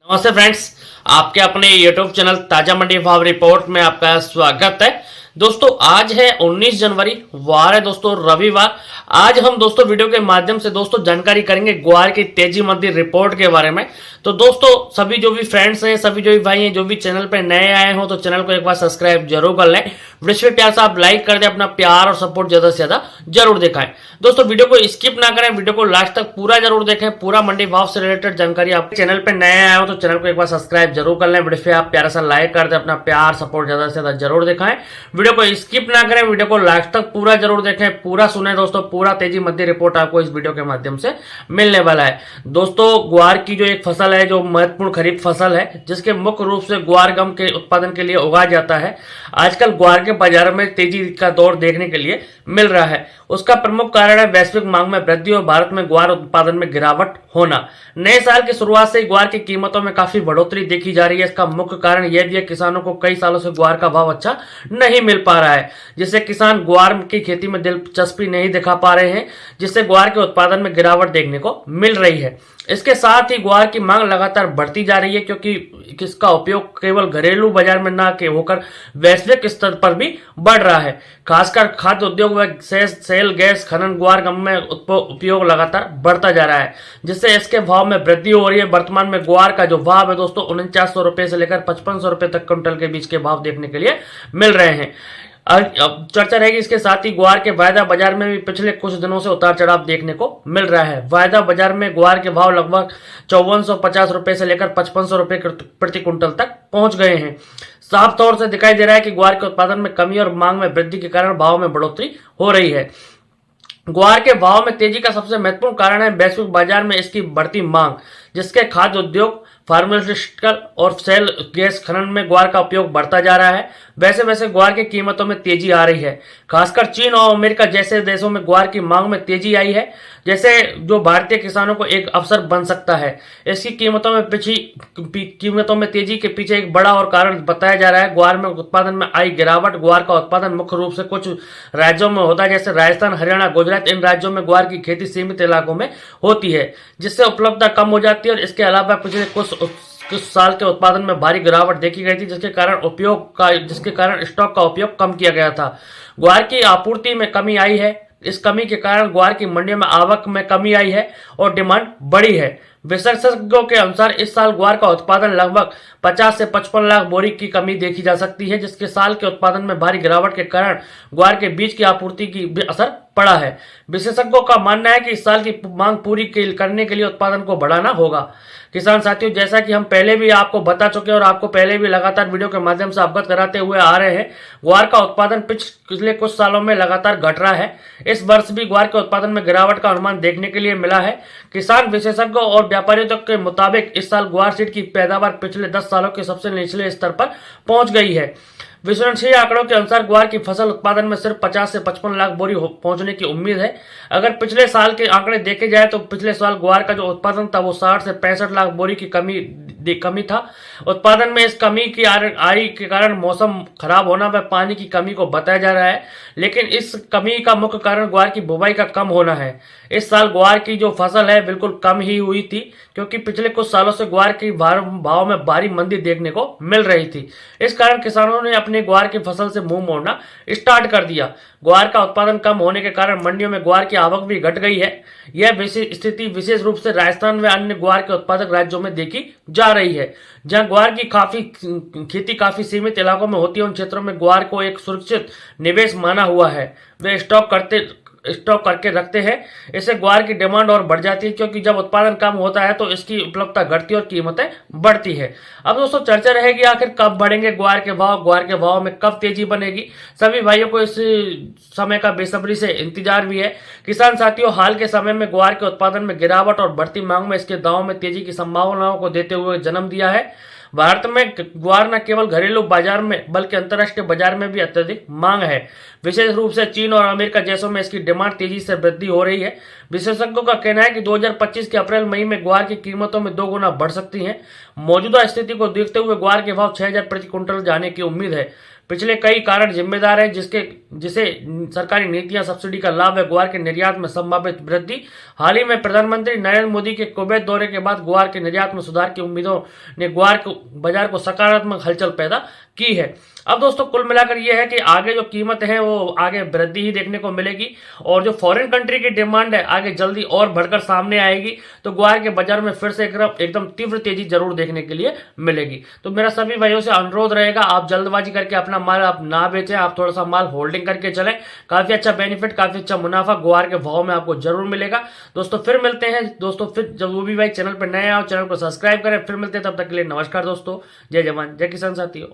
नमस्ते फ्रेंड्स, आपके अपने यूट्यूब चैनल ताजा मंडी भाव रिपोर्ट में आपका स्वागत है। दोस्तों आज है 19 जनवरी, वार है दोस्तों रविवार। आज हम दोस्तों वीडियो के माध्यम से दोस्तों जानकारी करेंगे ग्वार की तेजी मंदी रिपोर्ट के बारे में। तो दोस्तों सभी जो भी फ्रेंड्स हैं, सभी जो भी भाई हैं, जो भी चैनल पे नए आए हो तो चैनल को एक बार सब्सक्राइब जरूर कर लें। वीडियो पे प्यार से आप लाइक कर दें, अपना प्यार और सपोर्ट ज्यादा से ज्यादा जरूर दिखाएं। दोस्तों वीडियो को स्किप ना करें, वीडियो को लास्ट तक पूरा जरूर देखें। पूरा मंडी भाव से रिलेटेड जानकारी आप चैनल पे नए आए हो तो चैनल को एक बार सब्सक्राइब जरूर कर लें। वीडियो पे आप प्यारा सा लाइक कर दें, अपना प्यार सपोर्ट ज्यादा से ज्यादा जरूर दिखाएं। वीडियो को स्किप ना करें, वीडियो को लास्ट तक पूरा जरूर देखें, पूरा सुने दोस्तों। पूरा तेजी मंदी रिपोर्ट आपको इस वीडियो के माध्यम से मिलने वाला है। दोस्तों ग्वार की जो एक फसल है, जो महत्वपूर्ण खरीफ फसल है, जिसके मुख्य रूप से ग्वार गम के उत्पादन के लिए उगाया जाता है, आजकल ग्वार के बाजार में तेजी का दौर देखने के लिए मिल रहा है। उसका प्रमुख कारण है वैश्विक मांग में वृद्धि और भारत में ग्वार उत्पादन में गिरावट होना। नए साल की शुरुआत से ग्वार की कीमतों में काफी बढ़ोतरी देखी जा रही है। इसका मुख्य कारण यह भी है किसानों को कई सालों से ग्वार का भाव अच्छा नहीं मिल पा रहा है, जिससे किसान ग्वार की खेती में दिलचस्पी नहीं दिखा पा रहे हैं, जिससे ग्वार के उत्पादन में गिरावट देखने को मिल रही है। इसके साथ ही ग्वार की मांग लगातार बढ़ती जा रही है, क्योंकि इसका उपयोग केवल घरेलू बाजार में न के होकर वैश्विक स्तर पर भी बढ़ रहा है। खासकर खाद्य उद्योग व सेल गैस खनन ग्वार गम में उपयोग लगातार बढ़ता जा रहा है, जिससे इसके भाव में वृद्धि हो रही है। वर्तमान में ग्वार का जो भाव है दोस्तों 4900 रुपए से लेकर 5500 रुपए तक क्विंटल के बीच के भाव देखने के लिए मिल रहे हैं। अब चर्चा रहेगी इसके साथ ही ग्वार के वायदा बाजार में भी पिछले कुछ दिनों से उतार चढ़ाव देखने को मिल रहा है। वायदा बाजार में ग्वार के भाव लगभग 5450 रुपए से लेकर 5500 रुपए प्रति कुंटल तक पहुंच गए हैं। साफ तौर से दिखाई दे रहा है कि ग्वार के उत्पादन में कमी और मांग में वृद्धि के कारण भाव में बढ़ोतरी हो रही है। ग्वार के भाव में तेजी का सबसे महत्वपूर्ण कारण है वैश्विक बाजार में इसकी बढ़ती मांग, जिसके खाद्य उद्योग, फार्मास्यूटिकल और सेल गैस खनन में ग्वार का उपयोग बढ़ता जा रहा है। वैसे वैसे ग्वार की कीमतों में तेजी आ रही है। खासकर चीन और अमेरिका जैसे देशों में ग्वार की मांग में तेजी आई है, जैसे जो भारतीय किसानों को एक अवसर बन सकता है। इसकी कीमतों में तेजी के पीछे एक बड़ा और कारण बताया जा रहा है ग्वार में उत्पादन में आई गिरावट। ग्वार का उत्पादन मुख्य रूप से कुछ राज्यों में होता है, जैसे राजस्थान, हरियाणा, गुजरात। इन राज्यों में ग्वार की खेती सीमित इलाकों में होती है, जिससे उपलब्धता कम हो जाती है। और इसके अलावा पिछले कुछ साल के उत्पादन में भारी गिरावट देखी गई थी, जिसके कारण स्टॉक का उपयोग कम किया गया था। ग्वार की आपूर्ति में कमी आई है। इस कमी के कारण ग्वार की मंडियों में आवक में कमी आई है और डिमांड बढ़ी है। विशेषज्ञों के अनुसार इस साल ग्वार का उत्पादन लगभग 50 से 55 लाख बोरी की कमी देखी जा सकती है, जिसके साल के उत्पादन में भारी गिरावट के कारण ग्वार के बीज की आपूर्ति की भी असर पड़ा है। विशेषज्ञों का मानना है कि इस साल की मांग पूरी करने के लिए उत्पादन को बढ़ाना होगा। किसान साथियों, जैसा कि हम पहले भी आपको बता चुके और आपको पहले भी लगातार वीडियो के माध्यम से अवगत कराते हुए आ रहे हैं, ग्वार का उत्पादन पिछले कुछ सालों में लगातार घट रहा है। इस वर्ष भी ग्वार के उत्पादन में गिरावट का अनुमान देखने के लिए मिला है। किसान विशेषज्ञों और व्यापारियों के मुताबिक इस साल ग्वार सीड की पैदावार पिछले 10 सालों के सबसे निचले स्तर पर पहुंच गई है। विश्वसनीय आंकड़ों के अनुसार ग्वार की फसल उत्पादन में सिर्फ 50 से 55 लाख बोरी पहुंचने की उम्मीद है। अगर पिछले साल के आंकड़े देखे जाए तो पिछले साल ग्वार का जो उत्पादन था वो 60 से 65 लाख बोरी की कमी था। उत्पादन में इस कमी की आई के कारण मौसम खराब होना व पानी की कमी को बताया जा रहा है, लेकिन इस कमी का मुख्य कारण ग्वार की बुवाई का कम होना है। इस साल ग्वार की जो फसल है बिल्कुल कम ही हुई थी, क्योंकि पिछले कुछ सालों से ग्वार की भाव में भारी मंदी देखने को मिल रही थी। इस कारण किसानों ने अपने ग्वार की फसल से मुंह मोड़ना स्टार्ट कर दिया। ग्वार का उत्पादन कम होने के कारण मंडियों में ग्वार की आवक भी घट गई है। यह स्थिति विशेष रूप से राजस्थान व अन्य ग्वार के उत्पादक राज्यों में देखी जा रही है, जहां ग्वार की खेती काफी सीमित इलाकों में होती है। उन क्षेत्रों में ग्वार को एक सुरक्षित निवेश माना हुआ है। वे स्टॉक करके रखते हैं। इससे ग्वार की डिमांड और बढ़ जाती है, क्योंकि जब उत्पादन कम होता है तो इसकी उपलब्धता घटती है और कीमतें बढ़ती है। अब दोस्तों चर्चा रहेगी आखिर कब बढ़ेंगे ग्वार के भाव में कब तेजी बनेगी। सभी भाइयों को इस समय का बेसब्री से इंतजार भी है। किसान साथियों, हाल के समय में ग्वार के उत्पादन में गिरावट और बढ़ती मांग में इसके दावों में तेजी की संभावनाओं को देते हुए जन्म दिया है। भारत में ग्वार न केवल घरेलू बाजार में बल्कि अंतर्राष्ट्रीय बाजार में भी अत्यधिक मांग है। विशेष रूप से चीन और अमेरिका देशों में इसकी डिमांड तेजी से वृद्धि हो रही है। विशेषज्ञों का कहना है कि 2025 के अप्रैल मई में ग्वार की कीमतों में 2 गुना बढ़ सकती हैं। मौजूदा स्थिति को देखते हुए ग्वार के भाव 6000 प्रति कुंटल जाने की उम्मीद है। पिछले कई कारण जिम्मेदार हैं जिसे सरकारी नीतियां, सब्सिडी का लाभ है ग्वार के निर्यात में संभावित वृद्धि। हाल ही में प्रधानमंत्री नरेंद्र मोदी के कुवैत दौरे के बाद ग्वार के निर्यात में सुधार की उम्मीदों ने ग्वार को बाजार को सकारात्मक हलचल पैदा की है। अब दोस्तों कुल मिलाकर यह है कि आगे जो कीमत है वो आगे वृद्धि ही देखने को मिलेगी, और जो फॉरेन कंट्री की डिमांड है आगे जल्दी और बढ़कर सामने आएगी, तो ग्वार के बाजार में फिर से एकदम तीव्र तेजी जरूर देखने के लिए मिलेगी। तो मेरा सभी भाइयों से अनुरोध रहेगा, आप जल्दबाजी करके अपना माल आप ना बेचें, आप थोड़ा सा माल होल्डिंग करके चलें। काफी अच्छा बेनिफिट, काफी अच्छा मुनाफा ग्वार के भाव में आपको जरूर मिलेगा। दोस्तों फिर मिलते हैं दोस्तों, फिर जब वो भी भाई चैनल पर नए आओ चैनल को सब्सक्राइब करें। फिर मिलते हैं, तब तक के लिए नमस्कार दोस्तों। जय जवान जय किसान साथियों।